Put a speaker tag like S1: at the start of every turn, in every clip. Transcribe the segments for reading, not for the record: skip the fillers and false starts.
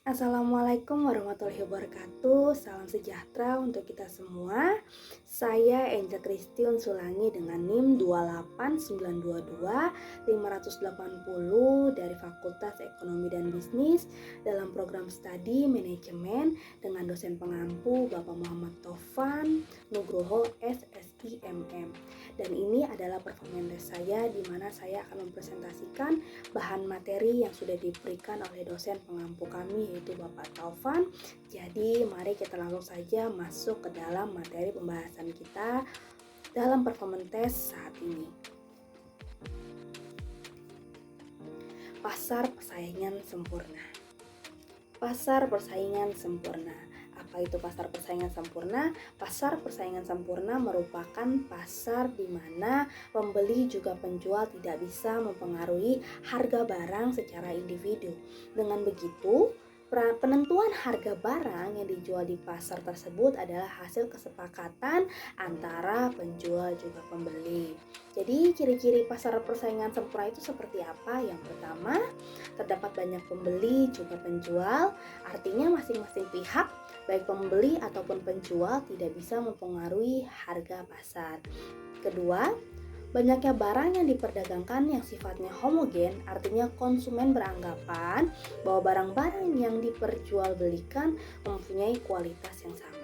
S1: Assalamualaikum warahmatullahi wabarakatuh. Salam sejahtera untuk kita semua. Saya Angel Christian Sulangi dengan NIM 28922 580 dari Fakultas Ekonomi dan Bisnis dalam program studi manajemen dengan dosen pengampu Bapak Muhammad Taufan Nugroho SSIMM. Dan ini adalah performance test saya di mana saya akan mempresentasikan bahan materi yang sudah diberikan oleh dosen pengampu kami yaitu Bapak Taufan. Jadi mari kita langsung saja masuk ke dalam materi pembahasan kita dalam performance test saat ini. Pasar persaingan sempurna. Pasar persaingan sempurna. Apa itu pasar persaingan sempurna? Pasar persaingan sempurna merupakan pasar di mana pembeli juga penjual tidak bisa mempengaruhi harga barang secara individu. Dengan begitu, penentuan harga barang yang dijual di pasar tersebut adalah hasil kesepakatan antara penjual juga pembeli. Jadi ciri-ciri pasar persaingan sempurna itu seperti apa? Yang pertama, terdapat banyak pembeli juga penjual, artinya masing-masing pihak baik pembeli ataupun penjual tidak bisa mempengaruhi harga pasar. Kedua, banyaknya barang yang diperdagangkan yang sifatnya homogen, artinya konsumen beranggapan bahwa barang-barang yang diperjualbelikan mempunyai kualitas yang sama.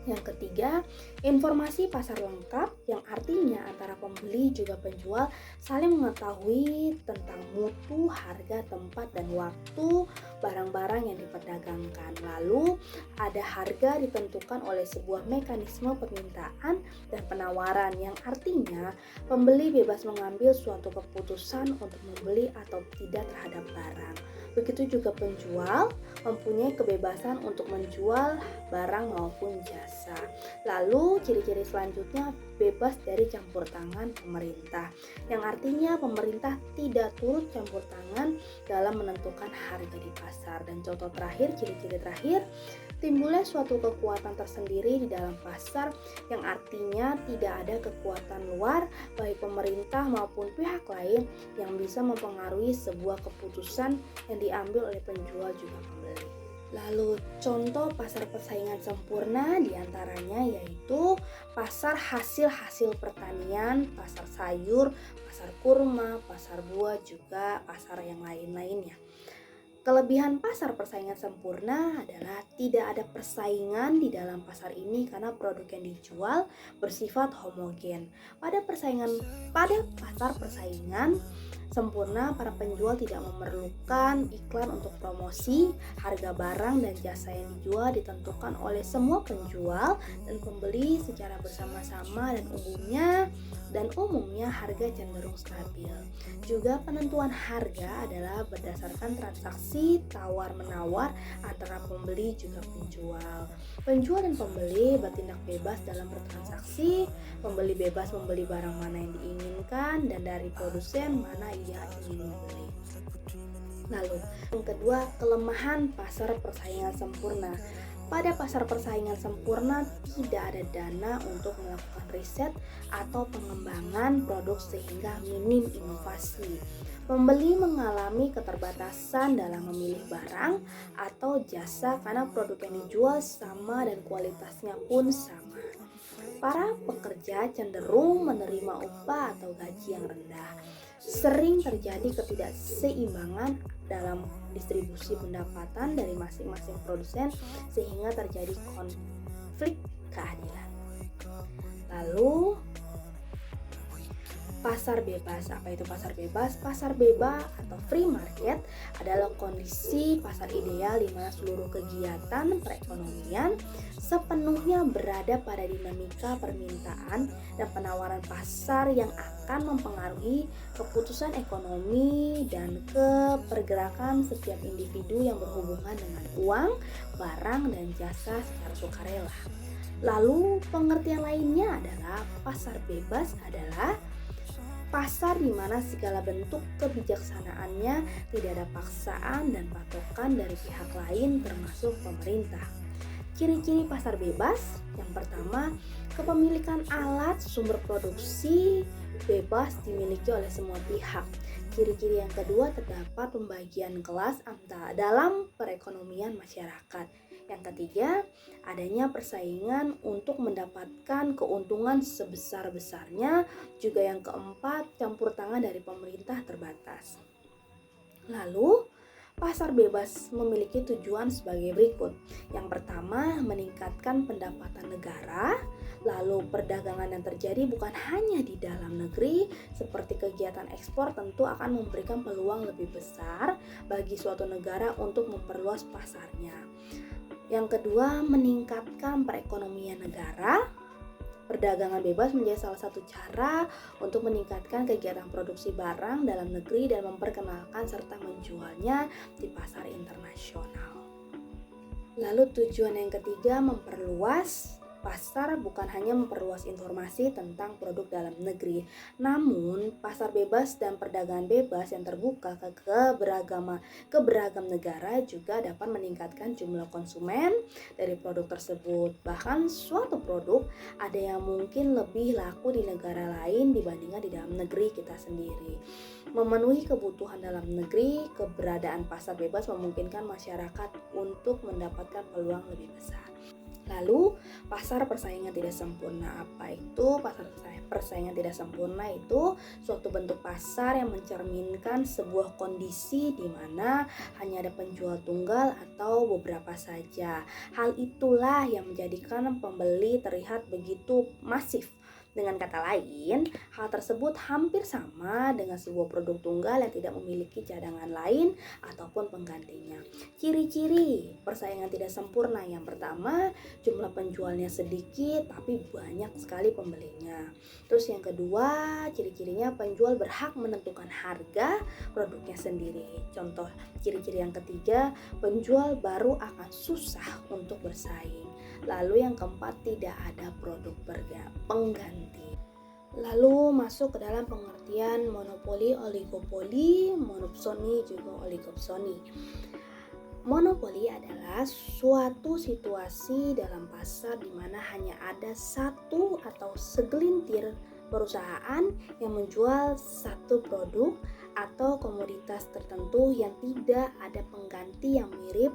S1: Yang ketiga, informasi pasar lengkap yang artinya antara pembeli juga penjual saling mengetahui tentang mutu, harga, tempat, dan waktu barang-barang yang diperdagangkan. Lalu, ada harga ditentukan oleh sebuah mekanisme permintaan dan penawaran yang artinya pembeli bebas mengambil suatu keputusan untuk membeli atau tidak terhadap barang. Begitu juga penjual mempunyai kebebasan untuk menjual barang maupun jasa. Lalu ciri-ciri selanjutnya bebas dari campur tangan pemerintah, yang artinya pemerintah tidak turut campur tangan dalam menentukan harga di pasar. Dan contoh terakhir, ciri-ciri terakhir, timbulnya suatu kekuatan tersendiri di dalam pasar yang artinya tidak ada kekuatan luar baik pemerintah maupun pihak lain yang bisa mempengaruhi sebuah keputusan yang diambil oleh penjual juga pembeli. Lalu contoh pasar persaingan sempurna diantaranya yaitu pasar hasil-hasil pertanian, pasar sayur, pasar kurma, pasar buah, juga pasar yang lain-lainnya. Kelebihan pasar persaingan sempurna adalah tidak ada persaingan di dalam pasar ini karena produk yang dijual bersifat homogen. Pada pasar persaingan sempurna, para penjual tidak memerlukan iklan untuk promosi. Harga barang dan jasa yang dijual ditentukan oleh semua penjual dan pembeli secara bersama-sama dan umumnya harga cenderung stabil. Juga penentuan harga adalah berdasarkan transaksi tawar-menawar antara pembeli juga penjual. Penjual dan pembeli bertindak bebas dalam bertransaksi. Pembeli bebas membeli barang mana yang diinginkan dan dari produsen mana ia ingin membeli. Lalu, yang kedua, kelemahan pasar persaingan sempurna. Pada pasar persaingan sempurna tidak ada dana untuk melakukan riset atau pengembangan produk sehingga minim inovasi. Pembeli mengalami keterbatasan dalam memilih barang atau jasa karena produk yang dijual sama dan kualitasnya pun sama. Para pekerja cenderung menerima upah atau gaji yang rendah. Sering terjadi ketidakseimbangan dalam distribusi pendapatan dari masing-masing produsen sehingga terjadi konflik keadilan. Lalu pasar bebas. Apa itu pasar bebas? Pasar bebas atau free market adalah kondisi pasar ideal di mana seluruh kegiatan perekonomian sepenuhnya berada pada dinamika permintaan dan penawaran pasar yang akan mempengaruhi keputusan ekonomi dan pergerakan setiap individu yang berhubungan dengan uang, barang, dan jasa secara sukarela. Lalu pengertian lainnya adalah pasar bebas adalah pasar di mana segala bentuk kebijaksanaannya tidak ada paksaan dan patokan dari pihak lain termasuk pemerintah. Ciri-ciri pasar bebas, yang pertama, kepemilikan alat sumber produksi bebas dimiliki oleh semua pihak. Ciri-ciri yang kedua, terdapat pembagian kelas dalam perekonomian masyarakat. Yang ketiga, adanya persaingan untuk mendapatkan keuntungan sebesar-besarnya. Juga yang keempat, campur tangan dari pemerintah terbatas. Lalu, pasar bebas memiliki tujuan sebagai berikut. Yang pertama, meningkatkan pendapatan negara. Lalu, perdagangan yang terjadi bukan hanya di dalam negeri, seperti kegiatan ekspor tentu akan memberikan peluang lebih besar bagi suatu negara untuk memperluas pasarnya. Yang kedua, meningkatkan perekonomian negara. Perdagangan bebas menjadi salah satu cara untuk meningkatkan kegiatan produksi barang dalam negeri dan memperkenalkan serta menjualnya di pasar internasional. Lalu tujuan yang ketiga, memperluas pasar, bukan hanya memperluas informasi tentang produk dalam negeri, namun pasar bebas dan perdagangan bebas yang terbuka ke beragam negara juga dapat meningkatkan jumlah konsumen dari produk tersebut. Bahkan suatu produk ada yang mungkin lebih laku di negara lain dibandingkan di dalam negeri kita sendiri. Memenuhi kebutuhan dalam negeri, keberadaan pasar bebas memungkinkan masyarakat untuk mendapatkan peluang lebih besar. Lalu, pasar persaingan tidak sempurna. Apa itu pasar persaingan tidak sempurna? Itu suatu bentuk pasar yang mencerminkan sebuah kondisi di mana hanya ada penjual tunggal atau beberapa saja. Hal itulah yang menjadikan pembeli terlihat begitu masif. Dengan kata lain, hal tersebut hampir sama dengan sebuah produk tunggal yang tidak memiliki cadangan lain ataupun penggantinya. Ciri-ciri persaingan tidak sempurna, yang pertama, jumlah penjualnya sedikit tapi banyak sekali pembelinya. Terus yang kedua, ciri-cirinya penjual berhak menentukan harga produknya sendiri. Contoh ciri-ciri yang ketiga, penjual baru akan susah untuk bersaing. Lalu yang keempat, tidak ada produk pengganti. Lalu masuk ke dalam pengertian monopoli, oligopoli, monopsoni, juga oligopsoni. Monopoli adalah suatu situasi dalam pasar di mana hanya ada satu atau segelintir perusahaan yang menjual satu produk atau komoditas tertentu yang tidak ada pengganti yang mirip,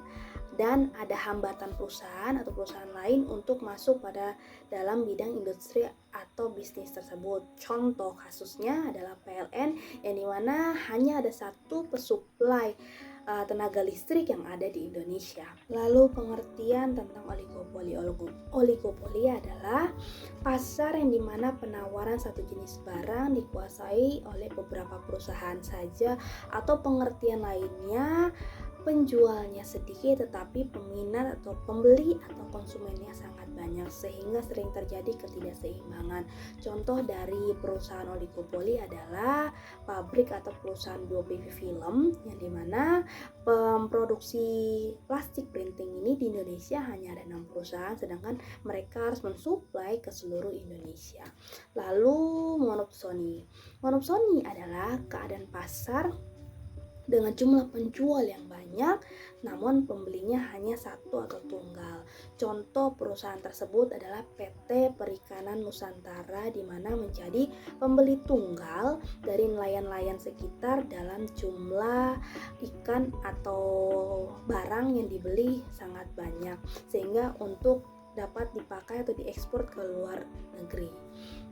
S1: dan ada hambatan perusahaan atau perusahaan lain untuk masuk pada dalam bidang industri atau bisnis tersebut. Contoh kasusnya adalah PLN, yang dimana hanya ada satu pesuplai tenaga listrik yang ada di Indonesia. Lalu pengertian tentang oligopoli. Oligopoli adalah pasar yang dimana penawaran satu jenis barang dikuasai oleh beberapa perusahaan saja, atau pengertian lainnya, penjualnya sedikit tetapi peminat atau pembeli atau konsumennya sangat banyak, sehingga sering terjadi ketidakseimbangan. Contoh dari perusahaan oligopoli adalah pabrik atau perusahaan BioPV film, yang dimana memproduksi plastik printing ini di Indonesia hanya ada 6 perusahaan, sedangkan mereka harus mensuplai ke seluruh Indonesia. Lalu monopsoni. Monopsoni adalah keadaan pasar dengan jumlah penjual yang banyak, namun pembelinya hanya satu atau tunggal. Contoh perusahaan tersebut adalah PT Perikanan Nusantara, di mana menjadi pembeli tunggal dari nelayan-nelayan sekitar dalam jumlah ikan atau barang yang dibeli sangat banyak, sehingga untuk dapat dipakai atau diekspor ke luar negeri.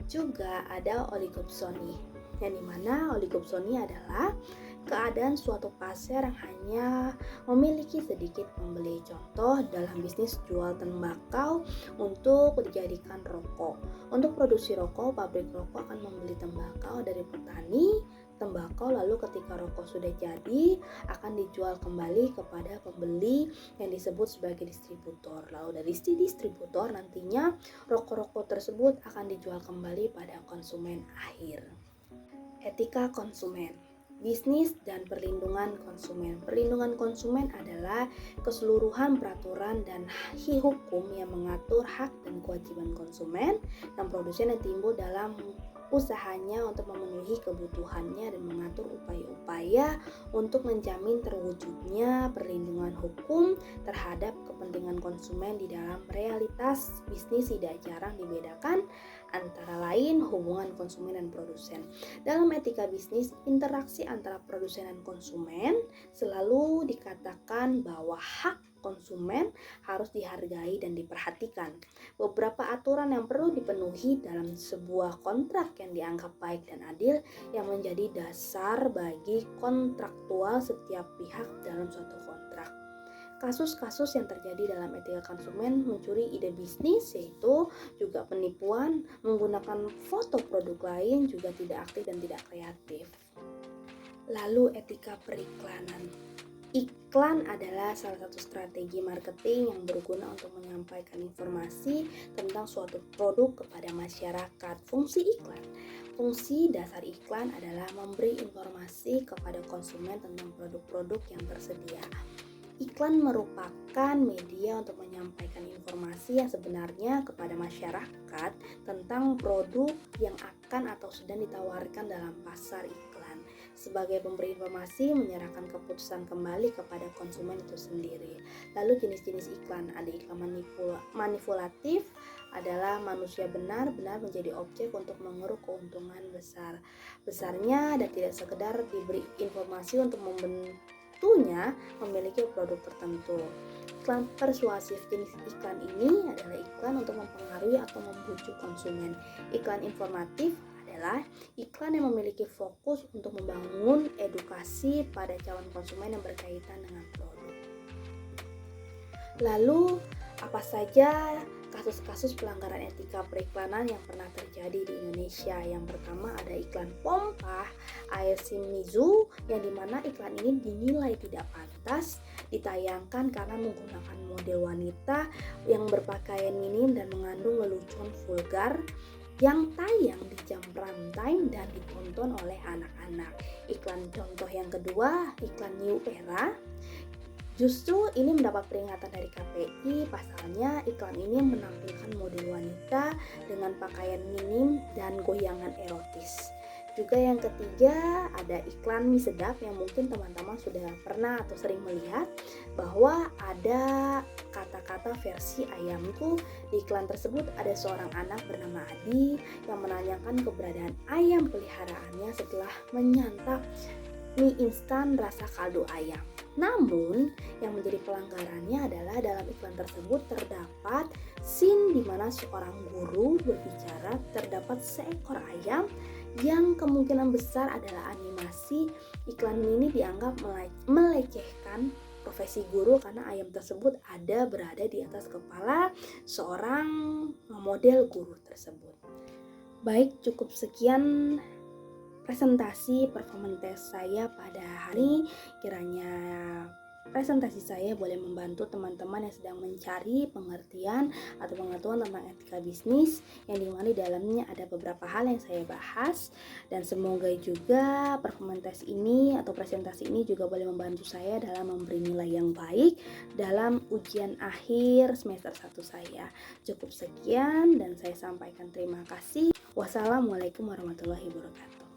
S1: Juga ada oligopsoni, yang dimana oligopsoni adalah keadaan suatu pasar yang hanya memiliki sedikit pembeli. Contoh dalam bisnis jual tembakau untuk dijadikan rokok. Untuk produksi rokok, pabrik rokok akan membeli tembakau dari petani tembakau, lalu ketika rokok sudah jadi akan dijual kembali kepada pembeli yang disebut sebagai distributor. Lalu dari distributor nantinya rokok-rokok tersebut akan dijual kembali pada konsumen akhir. Etika konsumen. Bisnis dan perlindungan konsumen. Perlindungan konsumen adalah keseluruhan peraturan dan hukum yang mengatur hak dan kewajiban konsumen dan produsen yang timbul dalam usahanya untuk memenuhi kebutuhannya dan mengatur upaya-upaya untuk menjamin terwujudnya perlindungan hukum terhadap kepentingan konsumen. Di dalam realitas bisnis tidak jarang dibedakan antara lain hubungan konsumen dan produsen. Dalam etika bisnis, interaksi antara produsen dan konsumen selalu dikatakan bahwa hak konsumen harus dihargai dan diperhatikan. Beberapa aturan yang perlu dipenuhi dalam sebuah kontrak yang dianggap baik dan adil yang menjadi dasar bagi kontraktual setiap pihak dalam suatu kontrak. Kasus-kasus yang terjadi dalam etika konsumen mencuri ide bisnis, yaitu juga penipuan, menggunakan foto produk lain, juga tidak aktif dan tidak kreatif. Lalu etika periklanan. Iklan adalah salah satu strategi marketing yang berguna untuk menyampaikan informasi tentang suatu produk kepada masyarakat. Fungsi iklan. Fungsi dasar iklan adalah memberi informasi kepada konsumen tentang produk-produk yang tersedia. Iklan merupakan media untuk menyampaikan informasi yang sebenarnya kepada masyarakat tentang produk yang akan atau sedang ditawarkan dalam pasar iklan. Sebagai pemberi informasi, menyerahkan keputusan kembali kepada konsumen itu sendiri. Lalu jenis-jenis iklan, ada iklan manipulatif, adalah manusia benar-benar menjadi objek untuk mengeruk keuntungan besarnya dan tidak sekedar diberi informasi untuk membentuknya memiliki produk tertentu. Iklan persuasif, jenis iklan ini adalah iklan untuk mempengaruhi atau membujuk konsumen. Iklan informatif adalah iklan yang memiliki fokus untuk membangun edukasi pada calon konsumen yang berkaitan dengan produk. Lalu, apa saja kasus-kasus pelanggaran etika periklanan yang pernah terjadi di Indonesia? Yang pertama ada iklan pompa air Shimizu, yang dimana iklan ini dinilai tidak pantas ditayangkan karena menggunakan model wanita yang berpakaian minim dan mengandung lelucon vulgar yang tayang di jam prime time dan ditonton oleh anak-anak. Iklan contoh yang kedua, iklan New Era. Justru ini mendapat peringatan dari KPI, pasalnya iklan ini menampilkan model wanita dengan pakaian minim dan goyangan erotis. Juga yang ketiga ada iklan mie sedap yang mungkin teman-teman sudah pernah atau sering melihat bahwa ada kata-kata versi ayamku. Di iklan tersebut ada seorang anak bernama Adi yang menanyakan keberadaan ayam peliharaannya setelah menyantap mie instan rasa kaldu ayam. Namun, yang menjadi pelanggarannya adalah dalam iklan tersebut terdapat scene di mana seorang guru berbicara, terdapat seekor ayam yang kemungkinan besar adalah animasi. Iklan ini dianggap melecehkan profesi guru karena ayam tersebut berada di atas kepala seorang model guru tersebut. Baik, cukup sekian presentasi performance test saya pada hari. Kiranya presentasi saya boleh membantu teman-teman yang sedang mencari pengertian atau pengetahuan tentang etika bisnis, yang dimana di dalamnya ada beberapa hal yang saya bahas, dan semoga juga performance test ini atau presentasi ini juga boleh membantu saya dalam memberi nilai yang baik dalam ujian akhir semester 1 saya. Cukup sekian dan saya sampaikan terima kasih. Wassalamualaikum warahmatullahi wabarakatuh.